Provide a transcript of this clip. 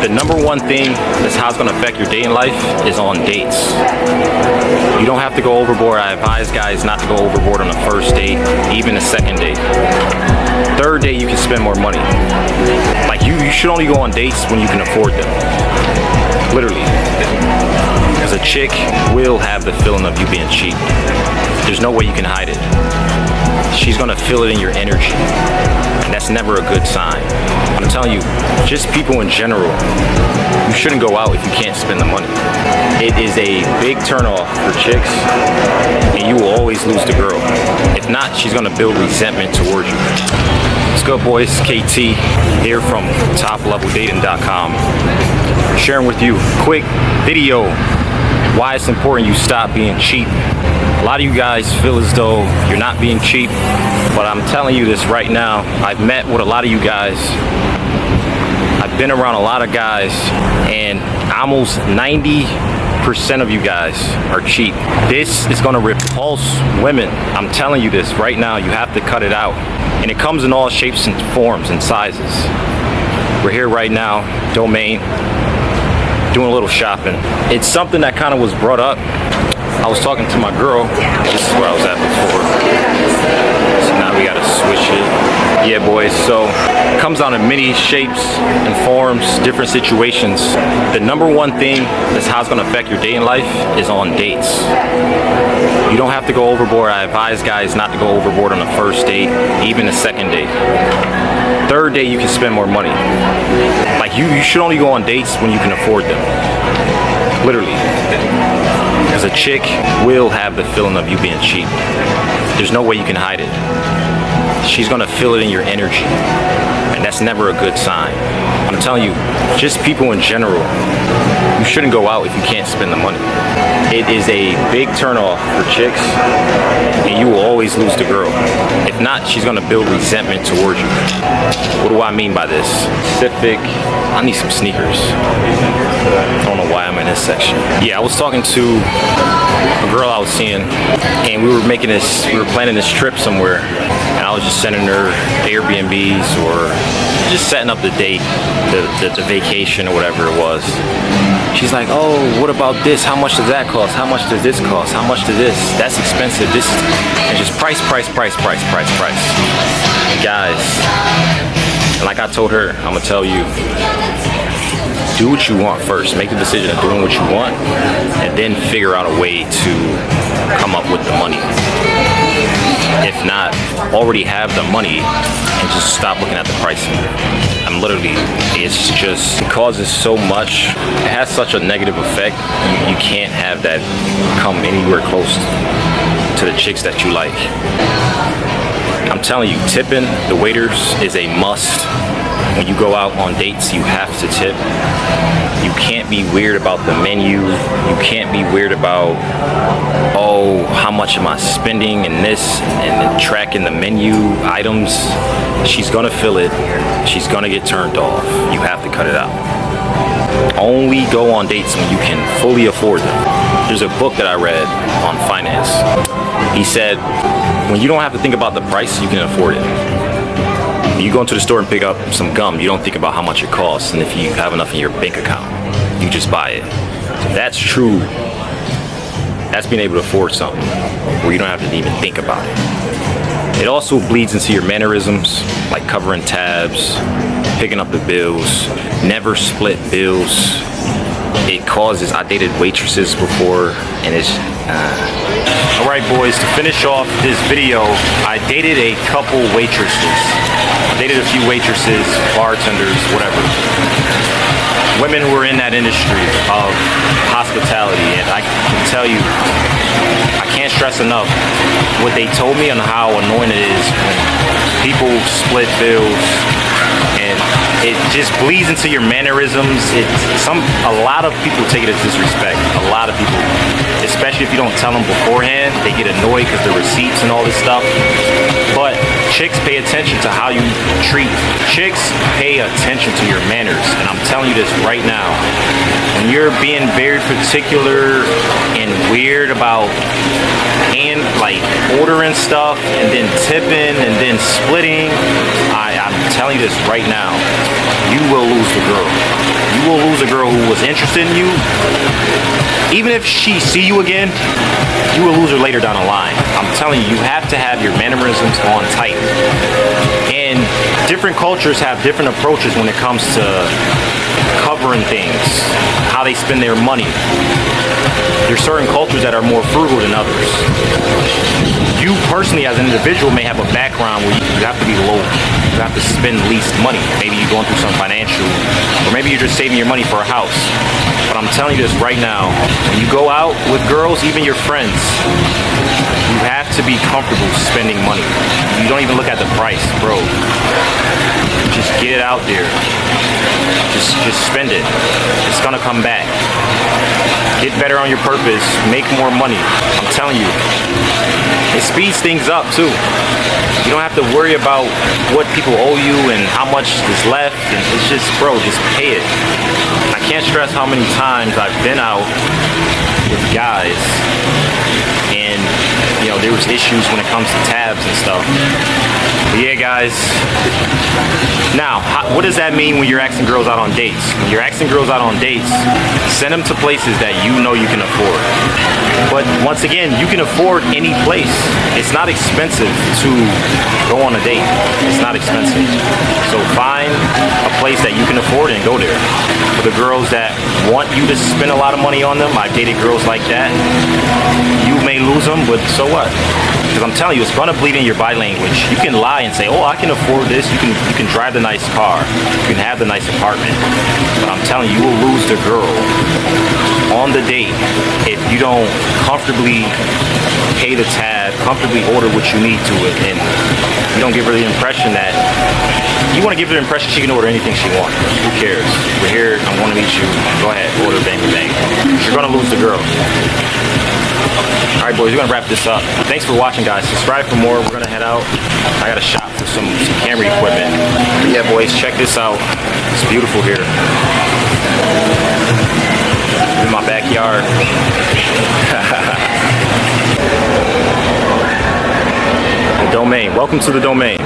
The number one thing that's how it's going to affect your dating life is on dates. You don't have to go overboard. I advise guys not to go overboard on the first date, even the second date. Third date, you can spend more money. Like you should only go on dates when you can afford them. Literally. Because a chick will have the feeling of you being cheap. There's no way you can hide it. She's gonna feel it in your energy. And that's never a good sign. I'm telling you, just people in general, you shouldn't go out if you can't spend the money. It is a big turnoff for chicks, and you will always lose the girl. If not, she's gonna build resentment towards you. What's good, boys? KT here from TopLevelDating.com. Sharing with you a quick video why it's important you stop being cheap. A lot of you guys feel as though you're not being cheap, but I'm telling you this right now. I've met with a lot of you guys. I've been around a lot of guys, and almost 90% of you guys are cheap. This is gonna repulse women. I'm telling you this right now. You have to cut it out. And it comes in all shapes and forms and sizes. We're here right now, Domain, doing a little shopping. It's something that kind of was brought up. I was talking to my girl. This is where I was at before. So now we gotta switch it. Yeah, boys, so it comes out in many shapes and forms, different situations. The number one thing that's how it's gonna affect your dating life is on dates. You don't have to go overboard. I advise guys not to go overboard on the first date, even the second date. Third date, you can spend more money. Like you should only go on dates when you can afford them. Literally. Because a chick will have the feeling of you being cheap. There's no way you can hide it. She's gonna feel it in your energy. And that's never a good sign. I'm telling you, just people in general, you shouldn't go out if you can't spend the money. It is a big turnoff for chicks, and you will always lose the girl. If not, she's gonna build resentment towards you. What do I mean by this? Specific, I need some sneakers. I don't know why I'm in this section. Yeah, I was talking to a girl I was seeing, and we were planning this trip somewhere, and I was just sending her Airbnbs or just setting up the date, the vacation or whatever it was. She's like, oh, what about this? How much does that cost? How much does this cost? How much does this? That's expensive. This, and just price. Guys, like I told her, I'm gonna tell you, do what you want first. Make the decision of doing what you want, and then figure out a way to come up with the money. If not, already have the money and just stop looking at the pricing. I'm literally, it causes so much. It has such a negative effect. You can't have that come anywhere close to the chicks that you like. I'm telling you, tipping the waiters is a must. When you go out on dates, you have to tip. You can't be weird about the menu. You can't be weird about, oh, how much am I spending in this, and then tracking the menu items. She's gonna feel it. She's gonna get turned off. You have to cut it out. Only go on dates when you can fully afford them. There's a book that I read on finance. He said, when you don't have to think about the price, you can afford it. You go into the store and pick up some gum, you don't think about how much it costs, and if you have enough in your bank account, you just buy it. That's true. That's being able to afford something where you don't have to even think about it. It also bleeds into your mannerisms, like covering tabs, picking up the bills, never split bills. It causes, I dated waitresses before, and it's, Alright, boys, to finish off this video, I dated a couple waitresses. I dated a few waitresses, bartenders, whatever. Women who are in that industry of hospitality, and I can tell you, I can't stress enough what they told me on how annoying it is when people split bills, and it just bleeds into your mannerisms. A lot of people take it as disrespect. A lot of people, especially if you don't tell them beforehand, they get annoyed because the receipts and all this stuff. But Chicks pay attention to how you treat. Chicks pay attention to your manners. And I'm telling you this right now. When you're being very particular and weird about ordering stuff and then tipping and then splitting, I'm telling you this right now. You will lose the girl. You will lose a girl who was interested in you. Even if she see you again, you will lose her later down the line. I'm telling you, you have to have your mannerisms on tight. And different cultures have different approaches when it comes to covering things, how they spend their money. There's certain cultures that are more frugal than others. You personally, as an individual, may have a background where you have to be low. You have to spend least money. Maybe you're going through some financial, or maybe you're just saving your money for a house. But I'm telling you this right now, when you go out with girls, even your friends, you have to be comfortable spending money. You don't even look at the price, bro. Just get it out there. Just spend it. It's gonna come back. Get better on your purpose. Make more money. I'm telling you. It speeds things up too. You don't have to worry about what people owe you and how much is left. And it's just, bro, just pay it. I can't stress how many times I've been out with guys and, you know, there was issues when it comes to tabs and stuff. But yeah, guys. Now, what does that mean when you're asking girls out on dates? When you're asking girls out on dates, send them to places that you know you can afford. But once again, you can afford any place. It's not expensive to go on a date. It's not expensive. So find a place that you can afford and go there. For the girls that want you to spend a lot of money on them, I've dated girls like that. You may lose them, but so what? Because I'm telling you, it's gonna bleed in your body language. You can lie and say, oh, I can afford this. You can drive the nice car. You can have the nice apartment. But I'm telling you, you will lose the girl on the date if you don't comfortably pay the tab, comfortably order what you need to it, and you don't give her the impression that you want to give her the impression she can order anything she wants. Who cares? We're here. I want to meet you. Go ahead, order, bang, bang. You're gonna lose the girl. Alright boys, we're gonna wrap this up. Thanks for watching, guys. Subscribe for more. We're gonna head out. I got a shop for some camera equipment. But yeah boys, check this out. It's beautiful here. In my backyard. The Domain. Welcome to the Domain.